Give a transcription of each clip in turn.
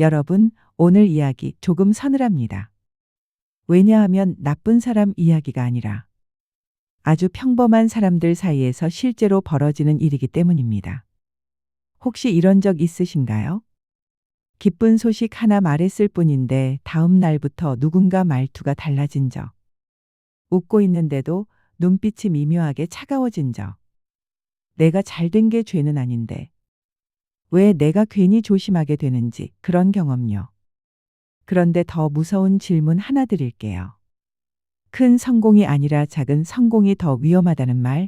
여러분, 오늘 이야기 조금 서늘합니다. 왜냐하면 나쁜 사람 이야기가 아니라 아주 평범한 사람들 사이에서 실제로 벌어지는 일이기 때문입니다. 혹시 이런 적 있으신가요? 기쁜 소식 하나 말했을 뿐인데 다음 날부터 누군가 말투가 달라진 적. 웃고 있는데도 눈빛이 미묘하게 차가워진 적. 내가 잘된 게 죄는 아닌데 왜 내가 괜히 조심하게 되는지 그런 경험요. 그런데 더 무서운 질문 하나 드릴게요. 큰 성공이 아니라 작은 성공이 더 위험하다는 말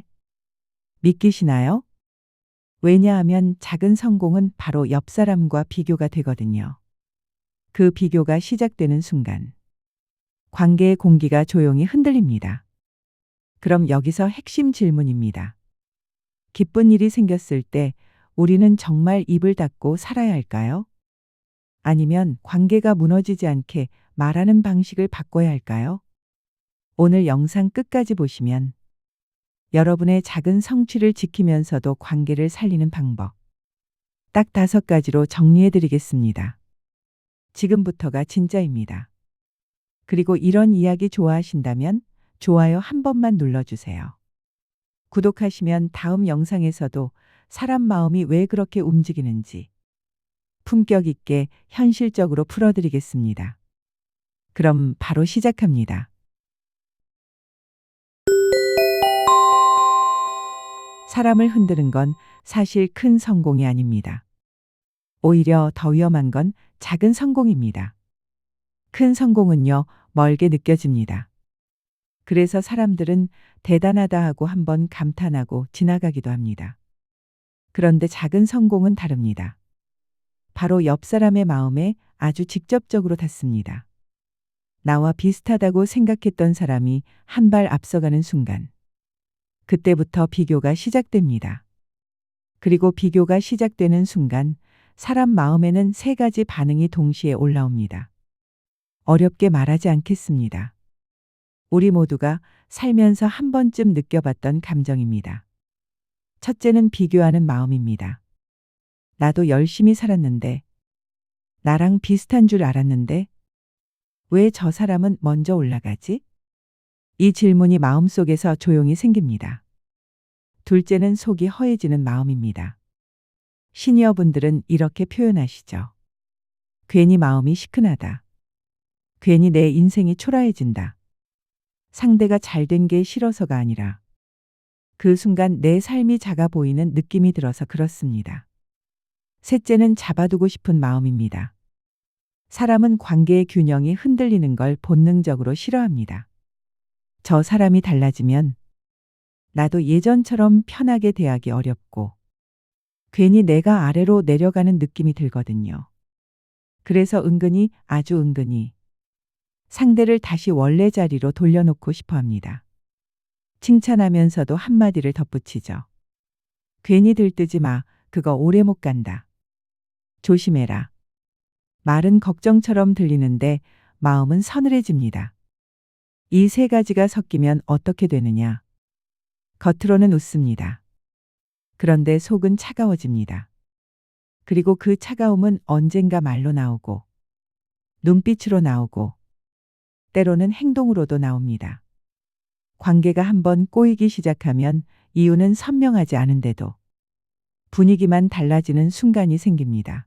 믿기시나요? 왜냐하면 작은 성공은 바로 옆 사람과 비교가 되거든요. 그 비교가 시작되는 순간 관계의 공기가 조용히 흔들립니다. 그럼 여기서 핵심 질문입니다. 기쁜 일이 생겼을 때 우리는 정말 입을 닫고 살아야 할까요? 아니면 관계가 무너지지 않게 말하는 방식을 바꿔야 할까요? 오늘 영상 끝까지 보시면 여러분의 작은 성취를 지키면서도 관계를 살리는 방법 딱 5가지로 정리해 드리겠습니다. 지금부터가 진짜입니다. 그리고 이런 이야기 좋아하신다면 좋아요 한 번만 눌러주세요. 구독하시면 다음 영상에서도 사람 마음이 왜 그렇게 움직이는지 품격 있게 현실적으로 풀어드리겠습니다. 그럼 바로 시작합니다. 사람을 흔드는 건 사실 큰 성공이 아닙니다. 오히려 더 위험한 건 작은 성공입니다. 큰 성공은요, 멀게 느껴집니다. 그래서 사람들은 대단하다 하고 한번 감탄하고 지나가기도 합니다. 그런데 작은 성공은 다릅니다. 바로 옆 사람의 마음에 아주 직접적으로 닿습니다. 나와 비슷하다고 생각했던 사람이 한 발 앞서가는 순간, 그때부터 비교가 시작됩니다. 그리고 비교가 시작되는 순간 사람 마음에는 3가지 반응이 동시에 올라옵니다. 어렵게 말하지 않겠습니다. 우리 모두가 살면서 한 번쯤 느껴봤던 감정입니다. 첫째는 비교하는 마음입니다. 나도 열심히 살았는데, 나랑 비슷한 줄 알았는데, 왜 저 사람은 먼저 올라가지? 이 질문이 마음속에서 조용히 생깁니다. 둘째는 속이 허해지는 마음입니다. 시니어분들은 이렇게 표현하시죠. 괜히 마음이 시큰하다. 괜히 내 인생이 초라해진다. 상대가 잘된 게 싫어서가 아니라 그 순간 내 삶이 작아 보이는 느낌이 들어서 그렇습니다. 셋째는 잡아두고 싶은 마음입니다. 사람은 관계의 균형이 흔들리는 걸 본능적으로 싫어합니다. 저 사람이 달라지면 나도 예전처럼 편하게 대하기 어렵고 괜히 내가 아래로 내려가는 느낌이 들거든요. 그래서 은근히 아주 은근히 상대를 다시 원래 자리로 돌려놓고 싶어 합니다. 칭찬하면서도 한마디를 덧붙이죠. 괜히 들뜨지 마. 그거 오래 못 간다. 조심해라. 말은 걱정처럼 들리는데 마음은 서늘해집니다. 이 3가지가 섞이면 어떻게 되느냐? 겉으로는 웃습니다. 그런데 속은 차가워집니다. 그리고 그 차가움은 언젠가 말로 나오고, 눈빛으로 나오고, 때로는 행동으로도 나옵니다. 관계가 한번 꼬이기 시작하면 이유는 선명하지 않은데도 분위기만 달라지는 순간이 생깁니다.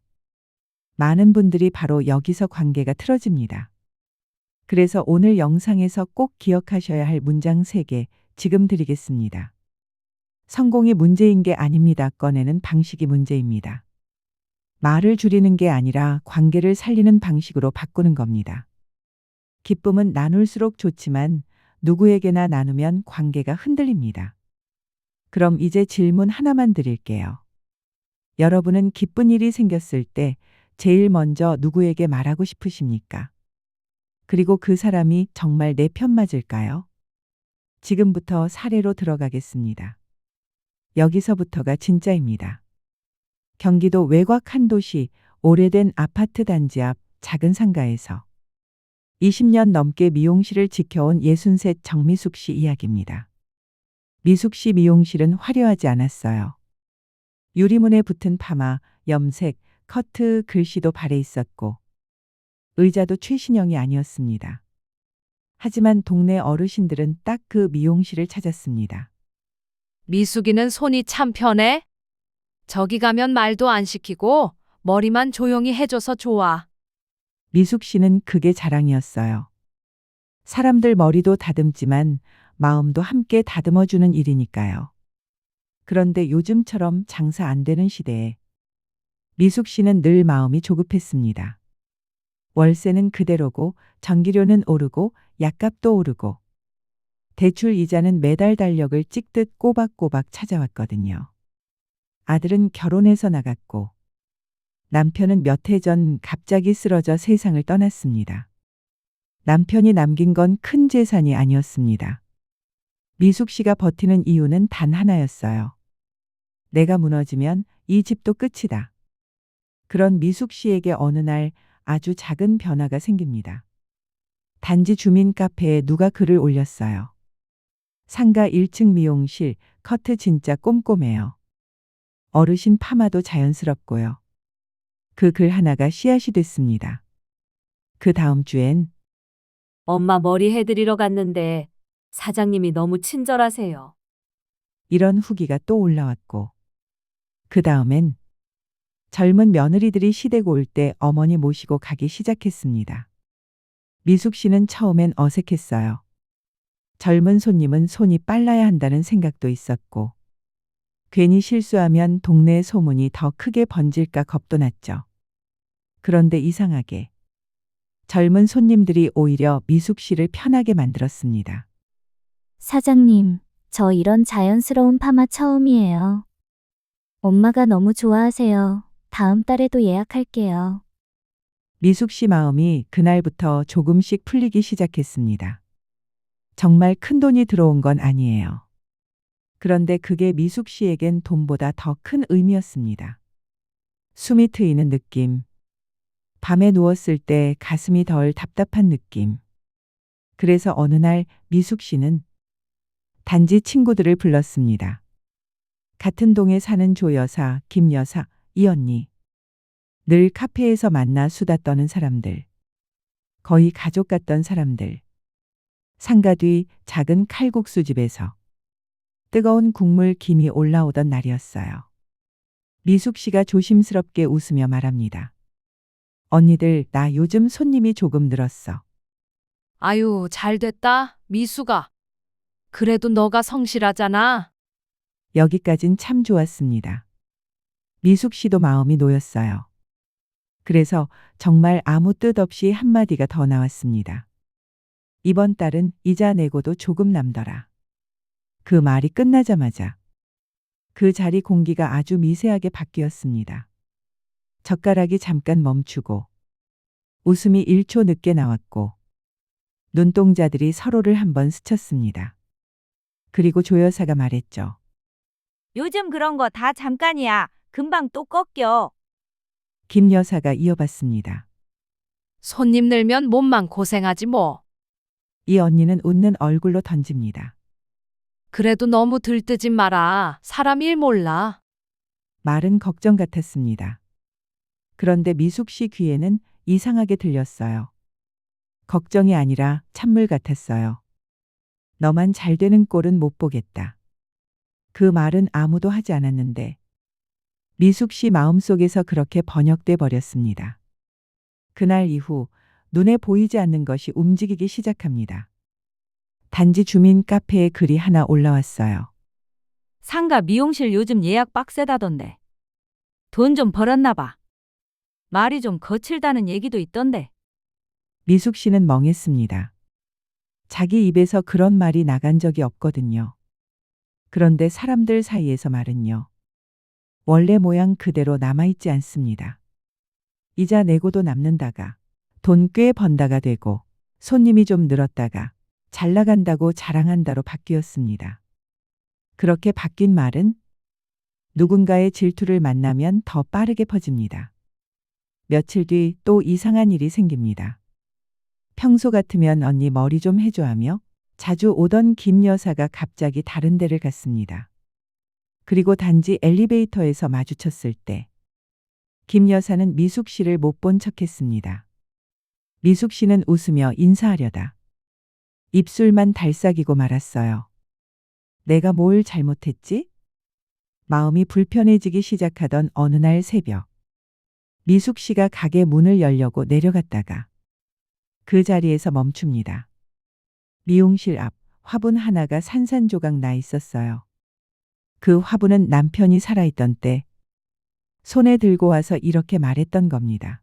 많은 분들이 바로 여기서 관계가 틀어집니다. 그래서 오늘 영상에서 꼭 기억하셔야 할 문장 3개 지금 드리겠습니다. 성공이 문제인 게 아닙니다. 꺼내는 방식이 문제입니다. 말을 줄이는 게 아니라 관계를 살리는 방식으로 바꾸는 겁니다. 기쁨은 나눌수록 좋지만 누구에게나 나누면 관계가 흔들립니다. 그럼 이제 질문 하나만 드릴게요. 여러분은 기쁜 일이 생겼을 때 제일 먼저 누구에게 말하고 싶으십니까? 그리고 그 사람이 정말 내 편 맞을까요? 지금부터 사례로 들어가겠습니다. 여기서부터가 진짜입니다. 경기도 외곽 한 도시 오래된 아파트 단지 앞 작은 상가에서 20년 넘게 미용실을 지켜온 63 정미숙 씨 이야기입니다. 미숙 씨 미용실은 화려하지 않았어요. 유리문에 붙은 파마, 염색, 커트 글씨도 발에 있었고 의자도 최신형이 아니었습니다. 하지만 동네 어르신들은 딱 그 미용실을 찾았습니다. 미숙이는 손이 참 편해? 저기 가면 말도 안 시키고 머리만 조용히 해줘서 좋아. 미숙 씨는 그게 자랑이었어요. 사람들 머리도 다듬지만 마음도 함께 다듬어주는 일이니까요. 그런데 요즘처럼 장사 안 되는 시대에 미숙 씨는 늘 마음이 조급했습니다. 월세는 그대로고 전기료는 오르고 약값도 오르고 대출 이자는 매달 달력을 찍듯 꼬박꼬박 찾아왔거든요. 아들은 결혼해서 나갔고 남편은 몇 해 전 갑자기 쓰러져 세상을 떠났습니다. 남편이 남긴 건 큰 재산이 아니었습니다. 미숙 씨가 버티는 이유는 단 하나였어요. 내가 무너지면 이 집도 끝이다. 그런 미숙 씨에게 어느 날 아주 작은 변화가 생깁니다. 단지 주민 카페에 누가 글을 올렸어요. 상가 1층 미용실, 커트 진짜 꼼꼼해요. 어르신 파마도 자연스럽고요. 그 글 하나가 씨앗이 됐습니다. 그 다음 주엔 엄마 머리 해드리러 갔는데 사장님이 너무 친절하세요. 이런 후기가 또 올라왔고 그 다음엔 젊은 며느리들이 시댁 올 때 어머니 모시고 가기 시작했습니다. 미숙 씨는 처음엔 어색했어요. 젊은 손님은 손이 빨라야 한다는 생각도 있었고 괜히 실수하면 동네 소문이 더 크게 번질까 겁도 났죠. 그런데 이상하게 젊은 손님들이 오히려 미숙 씨를 편하게 만들었습니다. 사장님, 저 이런 자연스러운 파마 처음이에요. 엄마가 너무 좋아하세요. 다음 달에도 예약할게요. 미숙 씨 마음이 그날부터 조금씩 풀리기 시작했습니다. 정말 큰 돈이 들어온 건 아니에요. 그런데 그게 미숙 씨에겐 돈보다 더 큰 의미였습니다. 숨이 트이는 느낌. 밤에 누웠을 때 가슴이 덜 답답한 느낌. 그래서 어느 날 미숙 씨는 단지 친구들을 불렀습니다. 같은 동에 사는 조 여사, 김 여사, 이 언니. 늘 카페에서 만나 수다 떠는 사람들. 거의 가족 같던 사람들. 상가 뒤 작은 칼국수집에서 뜨거운 국물 김이 올라오던 날이었어요. 미숙 씨가 조심스럽게 웃으며 말합니다. 언니들, 나 요즘 손님이 조금 늘었어. 아유, 잘 됐다, 미숙아. 그래도 너가 성실하잖아. 여기까진 참 좋았습니다. 미숙 씨도 마음이 놓였어요. 그래서 정말 아무 뜻 없이 한마디가 더 나왔습니다. 이번 달은 이자 내고도 조금 남더라. 그 말이 끝나자마자 그 자리 공기가 아주 미세하게 바뀌었습니다. 젓가락이 잠깐 멈추고 웃음이 1초 늦게 나왔고 눈동자들이 서로를 한번 스쳤습니다. 그리고 조 여사가 말했죠. 요즘 그런 거 다 잠깐이야. 금방 또 꺾여. 김 여사가 이어봤습니다. 손님 늘면 몸만 고생하지 뭐. 이 언니는 웃는 얼굴로 던집니다. 그래도 너무 들뜨지 마라. 사람 일 몰라. 말은 걱정 같았습니다. 그런데 미숙 씨 귀에는 이상하게 들렸어요. 걱정이 아니라 찬물 같았어요. 너만 잘 되는 꼴은 못 보겠다. 그 말은 아무도 하지 않았는데 미숙 씨 마음속에서 그렇게 번역돼 버렸습니다. 그날 이후 눈에 보이지 않는 것이 움직이기 시작합니다. 단지 주민 카페에 글이 하나 올라왔어요. 상가 미용실 요즘 예약 빡세다던데. 돈 좀 벌었나 봐. 말이 좀 거칠다는 얘기도 있던데. 미숙 씨는 멍했습니다. 자기 입에서 그런 말이 나간 적이 없거든요. 그런데 사람들 사이에서 말은요. 원래 모양 그대로 남아있지 않습니다. 이자 내고도 남는다가 돈 꽤 번다가 되고 손님이 좀 늘었다가 잘 나간다고 자랑한다로 바뀌었습니다. 그렇게 바뀐 말은 누군가의 질투를 만나면 더 빠르게 퍼집니다. 며칠 뒤 또 이상한 일이 생깁니다. 평소 같으면 언니 머리 좀 해줘 하며 자주 오던 김 여사가 갑자기 다른 데를 갔습니다. 그리고 단지 엘리베이터에서 마주쳤을 때 김 여사는 미숙 씨를 못 본 척했습니다. 미숙 씨는 웃으며 인사하려다 입술만 달싹이고 말았어요. 내가 뭘 잘못했지? 마음이 불편해지기 시작하던 어느 날 새벽. 미숙 씨가 가게 문을 열려고 내려갔다가 그 자리에서 멈춥니다. 미용실 앞 화분 하나가 산산조각 나 있었어요. 그 화분은 남편이 살아있던 때 손에 들고 와서 이렇게 말했던 겁니다.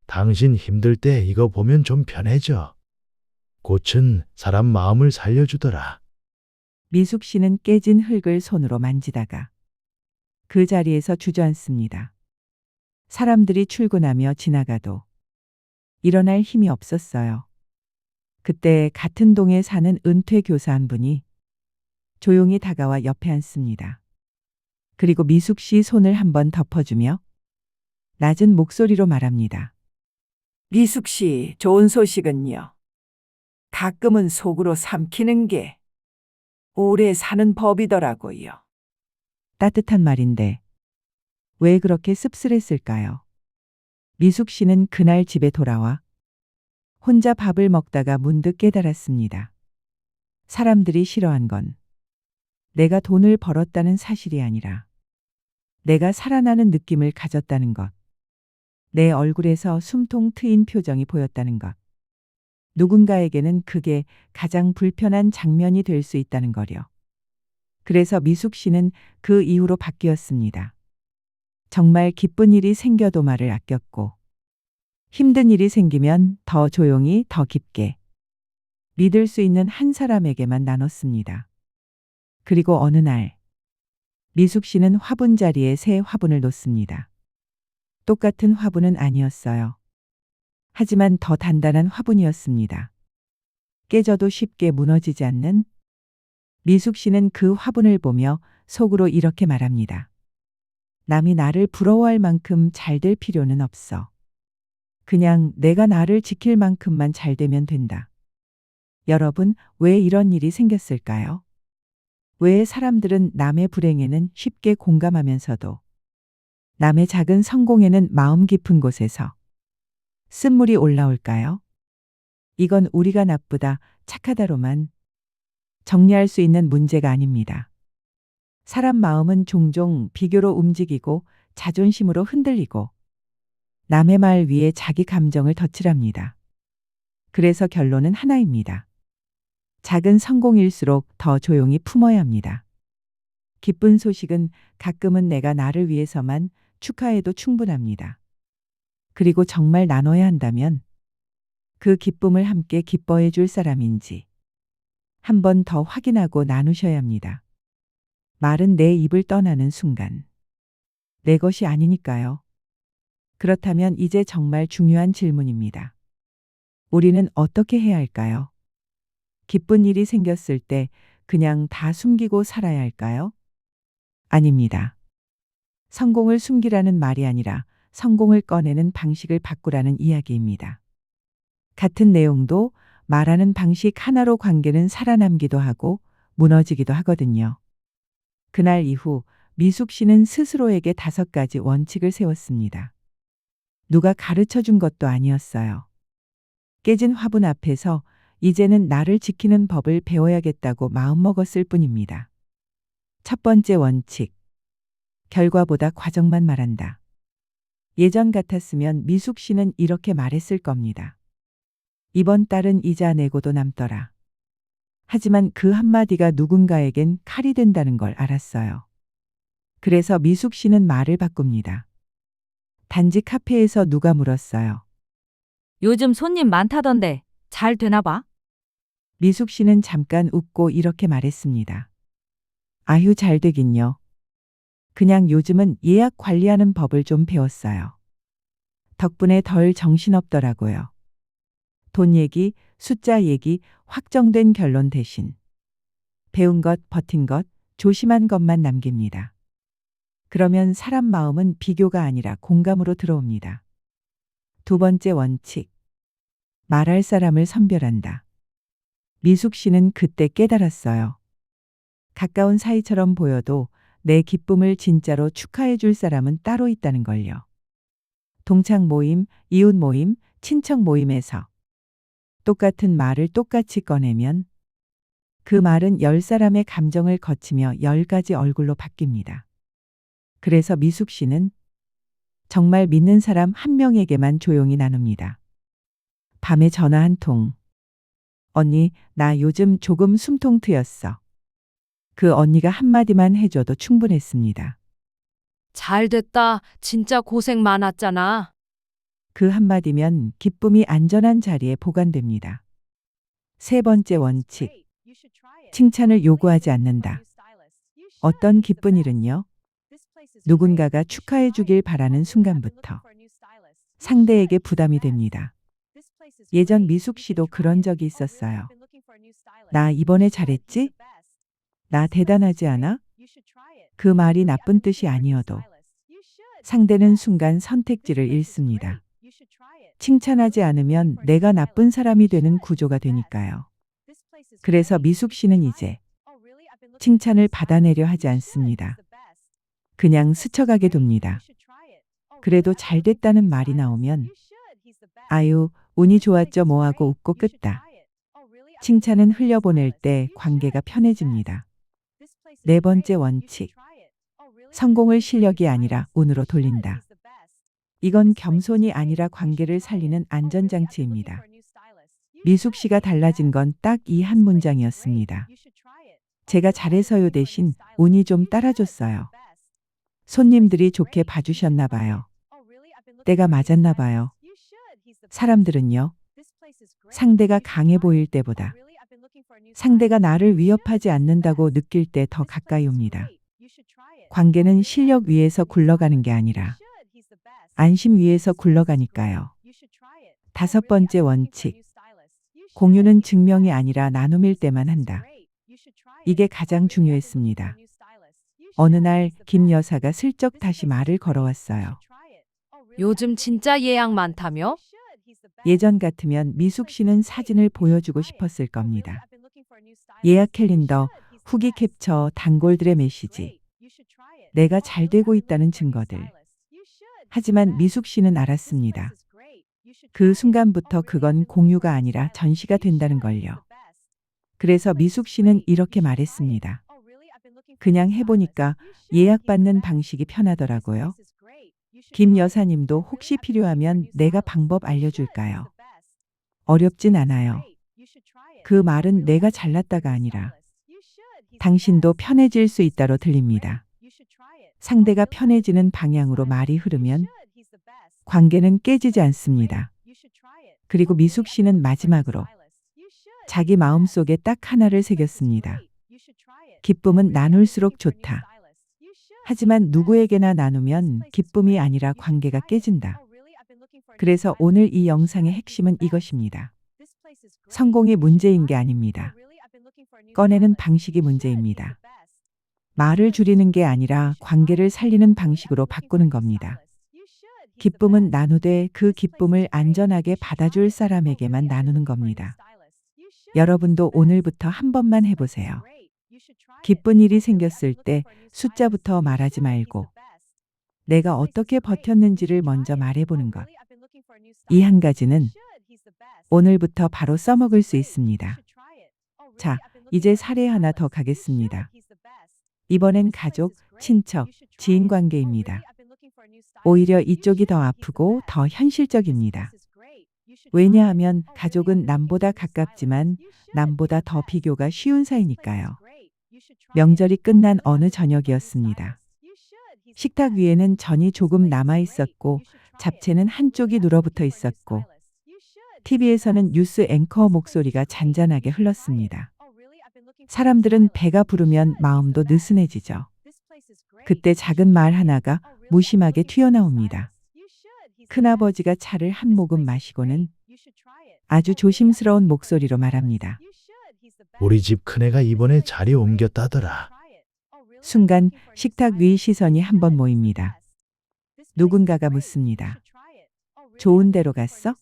당신 힘들 때 이거 보면 좀 편해져. 꽃은 사람 마음을 살려주더라. 미숙 씨는 깨진 흙을 손으로 만지다가 그 자리에서 주저앉습니다. 사람들이 출근하며 지나가도 일어날 힘이 없었어요. 그때 같은 동에 사는 은퇴 교사 한 분이 조용히 다가와 옆에 앉습니다. 그리고 미숙 씨 손을 한번 덮어주며 낮은 목소리로 말합니다. 미숙 씨, 좋은 소식은요. 가끔은 속으로 삼키는 게 오래 사는 법이더라고요. 따뜻한 말인데 왜 그렇게 씁쓸했을까요? 미숙 씨는 그날 집에 돌아와 혼자 밥을 먹다가 문득 깨달았습니다. 사람들이 싫어한 건 내가 돈을 벌었다는 사실이 아니라 내가 살아나는 느낌을 가졌다는 것. 내 얼굴에서 숨통 트인 표정이 보였다는 것. 누군가에게는 그게 가장 불편한 장면이 될 수 있다는 거려. 그래서 미숙 씨는 그 이후로 바뀌었습니다. 정말 기쁜 일이 생겨도 말을 아꼈고 힘든 일이 생기면 더 조용히 더 깊게 믿을 수 있는 한 사람에게만 나눴습니다. 그리고 어느 날 미숙 씨는 화분 자리에 새 화분을 놓습니다. 똑같은 화분은 아니었어요. 하지만 더 단단한 화분이었습니다. 깨져도 쉽게 무너지지 않는. 미숙 씨는 그 화분을 보며 속으로 이렇게 말합니다. 남이 나를 부러워할 만큼 잘 될 필요는 없어. 그냥 내가 나를 지킬 만큼만 잘 되면 된다. 여러분, 왜 이런 일이 생겼을까요? 왜 사람들은 남의 불행에는 쉽게 공감하면서도 남의 작은 성공에는 마음 깊은 곳에서 쓴물이 올라올까요? 이건 우리가 나쁘다, 착하다로만 정리할 수 있는 문제가 아닙니다. 사람 마음은 종종 비교로 움직이고 자존심으로 흔들리고 남의 말 위에 자기 감정을 덧칠합니다. 그래서 결론은 하나입니다. 작은 성공일수록 더 조용히 품어야 합니다. 기쁜 소식은 가끔은 내가 나를 위해서만 축하해도 충분합니다. 그리고 정말 나눠야 한다면 그 기쁨을 함께 기뻐해 줄 사람인지 한 번 더 확인하고 나누셔야 합니다. 말은 내 입을 떠나는 순간 내 것이 아니니까요. 그렇다면 이제 정말 중요한 질문입니다. 우리는 어떻게 해야 할까요? 기쁜 일이 생겼을 때 그냥 다 숨기고 살아야 할까요? 아닙니다. 성공을 숨기라는 말이 아니라 성공을 꺼내는 방식을 바꾸라는 이야기입니다. 같은 내용도 말하는 방식 하나로 관계는 살아남기도 하고 무너지기도 하거든요. 그날 이후 미숙 씨는 스스로에게 5가지 원칙을 세웠습니다. 누가 가르쳐 준 것도 아니었어요. 깨진 화분 앞에서 이제는 나를 지키는 법을 배워야겠다고 마음먹었을 뿐입니다. 첫 번째 원칙. 결과보다 과정만 말한다. 예전 같았으면 미숙 씨는 이렇게 말했을 겁니다. 이번 달은 이자 내고도 남더라. 하지만 그 한마디가 누군가에겐 칼이 된다는 걸 알았어요. 그래서 미숙 씨는 말을 바꿉니다. 단지 카페에서 누가 물었어요. 요즘 손님 많다던데 잘 되나 봐? 미숙 씨는 잠깐 웃고 이렇게 말했습니다. 아휴, 잘 되긴요. 그냥 요즘은 예약 관리하는 법을 좀 배웠어요. 덕분에 덜 정신없더라고요. 돈 얘기, 숫자 얘기, 확정된 결론 대신 배운 것, 버틴 것, 조심한 것만 남깁니다. 그러면 사람 마음은 비교가 아니라 공감으로 들어옵니다. 두 번째 원칙. 말할 사람을 선별한다. 미숙 씨는 그때 깨달았어요. 가까운 사이처럼 보여도 내 기쁨을 진짜로 축하해 줄 사람은 따로 있다는 걸요. 동창 모임, 이웃 모임, 친척 모임에서 똑같은 말을 똑같이 꺼내면 그 말은 10사람의 감정을 거치며 10가지 얼굴로 바뀝니다. 그래서 미숙 씨는 정말 믿는 사람 한 명에게만 조용히 나눕니다. 밤에 전화 한 통. 언니, 나 요즘 조금 숨통 트였어. 그 언니가 한마디만 해줘도 충분했습니다. 잘 됐다. 진짜 고생 많았잖아. 그 한마디면 기쁨이 안전한 자리에 보관됩니다. 세 번째 원칙. 칭찬을 요구하지 않는다. 어떤 기쁜 일은요? 누군가가 축하해 주길 바라는 순간부터 상대에게 부담이 됩니다. 예전 미숙 씨도 그런 적이 있었어요. 나 이번에 잘했지? 나 대단하지 않아? 그 말이 나쁜 뜻이 아니어도 상대는 순간 선택지를 잃습니다. 칭찬하지 않으면 내가 나쁜 사람이 되는 구조가 되니까요. 그래서 미숙 씨는 이제 칭찬을 받아내려 하지 않습니다. 그냥 스쳐가게 둡니다. 그래도 잘 됐다는 말이 나오면 아유, 운이 좋았죠 뭐하고 웃고 끄다. 칭찬은 흘려보낼 때 관계가 편해집니다. 네 번째 원칙. 성공을 실력이 아니라 운으로 돌린다. 이건 겸손이 아니라 관계를 살리는 안전장치입니다. 미숙 씨가 달라진 건 딱 이 한 문장이었습니다. 제가 잘해서요 대신 운이 좀 따라줬어요. 손님들이 좋게 봐주셨나 봐요. 때가 맞았나 봐요. 사람들은요, 상대가 강해 보일 때보다 상대가 나를 위협하지 않는다고 느낄 때 더 가까이 옵니다. 관계는 실력 위에서 굴러가는 게 아니라 안심 위에서 굴러가니까요. 다섯 번째 원칙. 공유는 증명이 아니라 나눔일 때만 한다. 이게 가장 중요했습니다. 어느 날 김 여사가 슬쩍 다시 말을 걸어왔어요. 요즘 진짜 예약 많다며? 예전 같으면 미숙 씨는 사진을 보여주고 싶었을 겁니다. 예약 캘린더, 후기 캡처, 단골들의 메시지. 내가 잘 되고 있다는 증거들. 하지만 미숙 씨는 알았습니다. 그 순간부터 그건 공유가 아니라 전시가 된다는 걸요. 그래서 미숙 씨는 이렇게 말했습니다. 그냥 해보니까 예약받는 방식이 편하더라고요. 김 여사님도 혹시 필요하면 내가 방법 알려줄까요? 어렵진 않아요. 그 말은 내가 잘났다가 아니라 당신도 편해질 수 있다로 들립니다. 상대가 편해지는 방향으로 말이 흐르면 관계는 깨지지 않습니다. 그리고 미숙 씨는 마지막으로 자기 마음속에 딱 하나를 새겼습니다. 기쁨은 나눌수록 좋다. 하지만 누구에게나 나누면 기쁨이 아니라 관계가 깨진다. 그래서 오늘 이 영상의 핵심은 이것입니다. 성공이 문제인 게 아닙니다. 꺼내는 방식이 문제입니다. 말을 줄이는 게 아니라 관계를 살리는 방식으로 바꾸는 겁니다. 기쁨은 나누되 그 기쁨을 안전하게 받아줄 사람에게만 나누는 겁니다. 여러분도 오늘부터 한 번만 해보세요. 기쁜 일이 생겼을 때 숫자부터 말하지 말고 내가 어떻게 버텼는지를 먼저 말해보는 것. 이 한 가지는 오늘부터 바로 써먹을 수 있습니다. 자, 이제 사례 하나 더 가겠습니다. 이번엔 가족, 친척, 지인 관계입니다. 오히려 이쪽이 더 아프고 더 현실적입니다. 왜냐하면 가족은 남보다 가깝지만 남보다 더 비교가 쉬운 사이니까요. 명절이 끝난 어느 저녁이었습니다. 식탁 위에는 전이 조금 남아 있었고 잡채는 한쪽이 눌어붙어 있었고 TV에서는 뉴스 앵커 목소리가 잔잔하게 흘렀습니다. 사람들은 배가 부르면 마음도 느슨해지죠. 그때 작은 말 하나가 무심하게 튀어나옵니다. 큰아버지가 차를 한 모금 마시고는 아주 조심스러운 목소리로 말합니다. 우리 집 큰애가 이번에 자리 옮겼다더라. 순간 식탁 위 시선이 한 번 모입니다. 누군가가 묻습니다. 좋은 데로 갔어?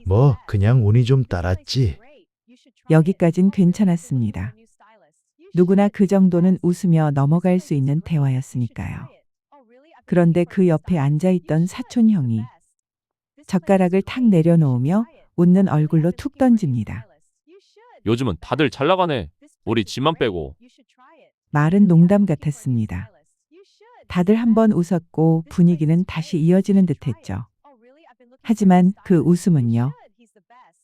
뭐 그냥 운이 좀 따랐지. 여기까진 괜찮았습니다. 누구나 그 정도는 웃으며 넘어갈 수 있는 대화였으니까요. 그런데 그 옆에 앉아있던 사촌 형이 젓가락을 탁 내려놓으며 웃는 얼굴로 툭 던집니다. 요즘은 다들 잘 나가네. 우리 집만 빼고. 말은 농담 같았습니다. 다들 한번 웃었고 분위기는 다시 이어지는 듯했죠. 하지만 그 웃음은요,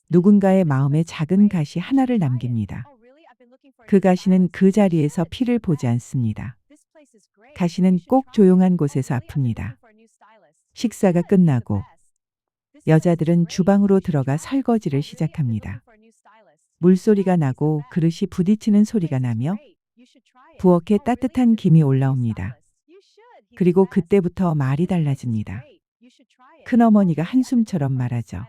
누군가의 마음에 작은 가시 하나를 남깁니다. 그 가시는 그 자리에서 피를 보지 않습니다. 가시는 꼭 조용한 곳에서 아픕니다. 식사가 끝나고 여자들은 주방으로 들어가 설거지를 시작합니다. 물소리가 나고 그릇이 부딪히는 소리가 나며 부엌에 따뜻한 김이 올라옵니다. 그리고 그때부터 말이 달라집니다. 큰어머니가 한숨처럼 말하죠.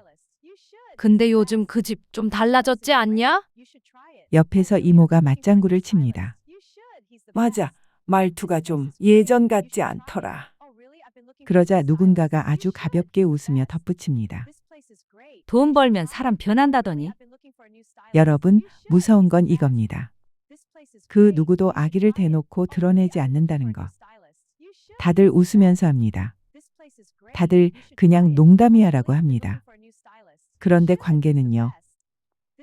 근데 요즘 그 집 좀 달라졌지 않냐? 옆에서 이모가 맞장구를 칩니다. 맞아, 말투가 좀 예전 같지 않더라. 그러자 누군가가 아주 가볍게 웃으며 덧붙입니다. 돈 벌면 사람 변한다더니. 여러분, 무서운 건 이겁니다. 그 누구도 아기를 대놓고 드러내지 않는다는 것. 다들 웃으면서 합니다. 다들 그냥 농담이야라고 합니다. 그런데 관계는요,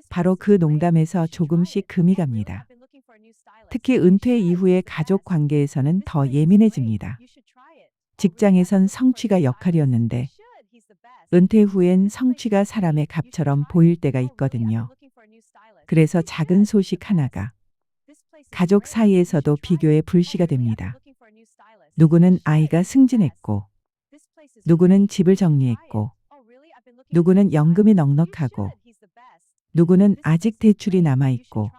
바로 그 농담에서 조금씩 금이 갑니다. 특히 은퇴 이후의 가족 관계에서는 더 예민해집니다. 직장에선 성취가 역할이었는데 은퇴 후엔 성취가 사람의 값처럼 보일 때가 있거든요. 그래서 작은 소식 하나가 가족 사이에서도 비교의 불씨가 됩니다. 누구는 아이가 승진했고, 누구는 집을 정리했고, 누구는 연금이 넉넉하고, 누구는 아직 대출이 남아있고,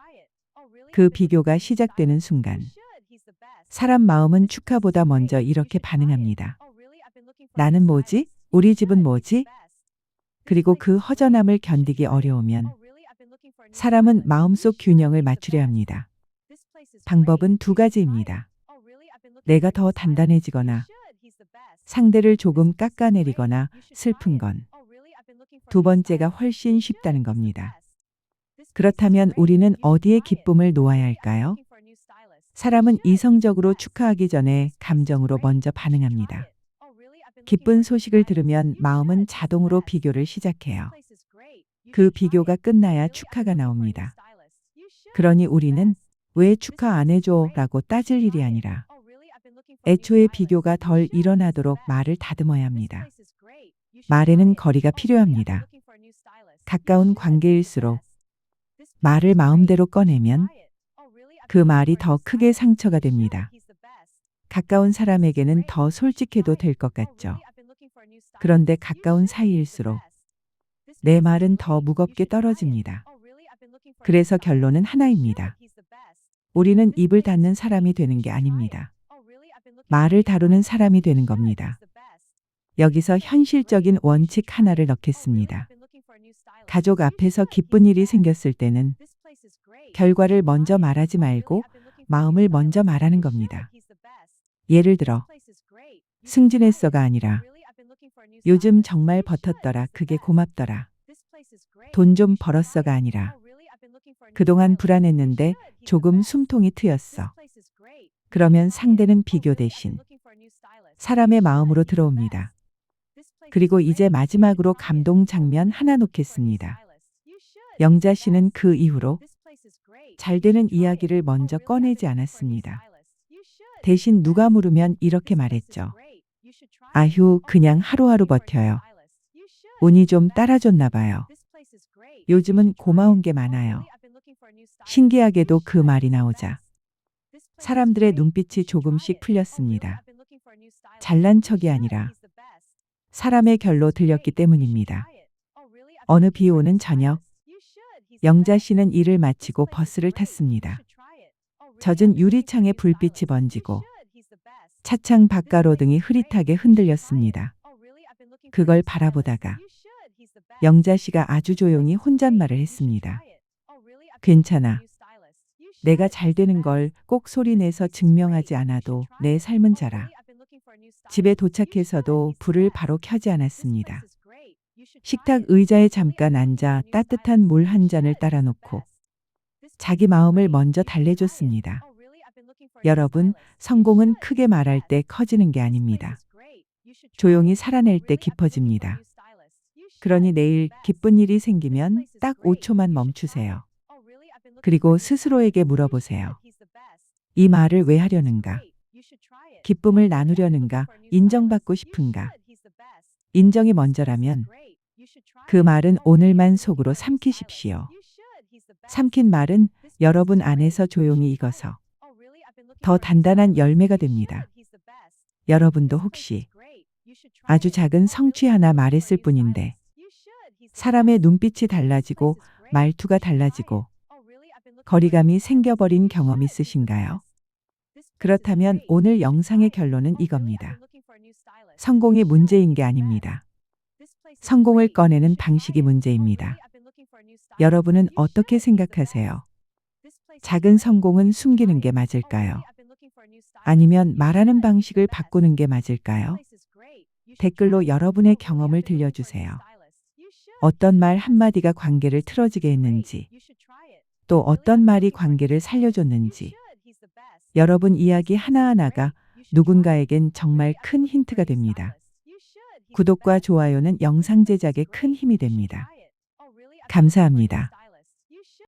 그 비교가 시작되는 순간 사람 마음은 축하보다 먼저 이렇게 반응합니다. 나는 뭐지? 우리 집은 뭐지? 그리고 그 허전함을 견디기 어려우면 사람은 마음속 균형을 맞추려 합니다. 방법은 두 가지입니다. 내가 더 단단해지거나 상대를 조금 깎아내리거나 슬픈 건 두 번째가 훨씬 쉽다는 겁니다. 그렇다면 우리는 어디에 기쁨을 놓아야 할까요? 사람은 이성적으로 축하하기 전에 감정으로 먼저 반응합니다. 기쁜 소식을 들으면 마음은 자동으로 비교를 시작해요. 그 비교가 끝나야 축하가 나옵니다. 그러니 우리는 왜 축하 안 해줘? 라고 따질 일이 아니라 애초에 비교가 덜 일어나도록 말을 다듬어야 합니다. 말에는 거리가 필요합니다. 가까운 관계일수록 말을 마음대로 꺼내면 그 말이 더 크게 상처가 됩니다. 가까운 사람에게는 더 솔직해도 될 것 같죠. 그런데 가까운 사이일수록 내 말은 더 무겁게 떨어집니다. 그래서 결론은 하나입니다. 우리는 입을 닫는 사람이 되는 게 아닙니다. 말을 다루는 사람이 되는 겁니다. 여기서 현실적인 원칙 하나를 넣겠습니다. 가족 앞에서 기쁜 일이 생겼을 때는 결과를 먼저 말하지 말고 마음을 먼저 말하는 겁니다. 예를 들어, 승진했어가 아니라 요즘 정말 버텼더라, 그게 고맙더라. 돈 좀 벌었어가 아니라 그동안 불안했는데 조금 숨통이 트였어. 그러면 상대는 비교 대신 사람의 마음으로 들어옵니다. 그리고 이제 마지막으로 감동 장면 하나 놓겠습니다. 영자 씨는 그 이후로 잘 되는 이야기를 먼저 꺼내지 않았습니다. 대신 누가 물으면 이렇게 말했죠. 아휴, 그냥 하루하루 버텨요. 운이 좀 따라줬나 봐요. 요즘은 고마운 게 많아요. 신기하게도 그 말이 나오자 사람들의 눈빛이 조금씩 풀렸습니다. 잘난 척이 아니라 사람의 결로 들렸기 때문입니다. 어느 비 오는 저녁, 영자 씨는 일을 마치고 버스를 탔습니다. 젖은 유리창에 불빛이 번지고 차창 바가로등이 흐릿하게 흔들렸습니다. 그걸 바라보다가 영자 씨가 아주 조용히 혼잣말을 했습니다. 괜찮아. 내가 잘 되는 걸 꼭 소리내서 증명하지 않아도 내 삶은 자라. 집에 도착해서도 불을 바로 켜지 않았습니다. 식탁 의자에 잠깐 앉아 따뜻한 물 한 잔을 따라 놓고 자기 마음을 먼저 달래줬습니다. 여러분, 성공은 크게 말할 때 커지는 게 아닙니다. 조용히 살아낼 때 깊어집니다. 그러니 내일 기쁜 일이 생기면 딱 5초만 멈추세요. 그리고 스스로에게 물어보세요. 이 말을 왜 하려는가? 기쁨을 나누려는가? 인정받고 싶은가? 인정이 먼저라면 그 말은 오늘만 속으로 삼키십시오. 삼킨 말은 여러분 안에서 조용히 익어서 더 단단한 열매가 됩니다. 여러분도 혹시 아주 작은 성취 하나 말했을 뿐인데 사람의 눈빛이 달라지고 말투가 달라지고 거리감이 생겨버린 경험 있으신가요? 그렇다면 오늘 영상의 결론은 이겁니다. 성공이 문제인 게 아닙니다. 성공을 꺼내는 방식이 문제입니다. 여러분은 어떻게 생각하세요? 작은 성공은 숨기는 게 맞을까요? 아니면 말하는 방식을 바꾸는 게 맞을까요? 댓글로 여러분의 경험을 들려주세요. 어떤 말 한마디가 관계를 틀어지게 했는지, 또 어떤 말이 관계를 살려줬는지, 여러분 이야기 하나하나가 누군가에겐 정말 큰 힌트가 됩니다. 구독과 좋아요는 영상 제작에 큰 힘이 됩니다. 감사합니다.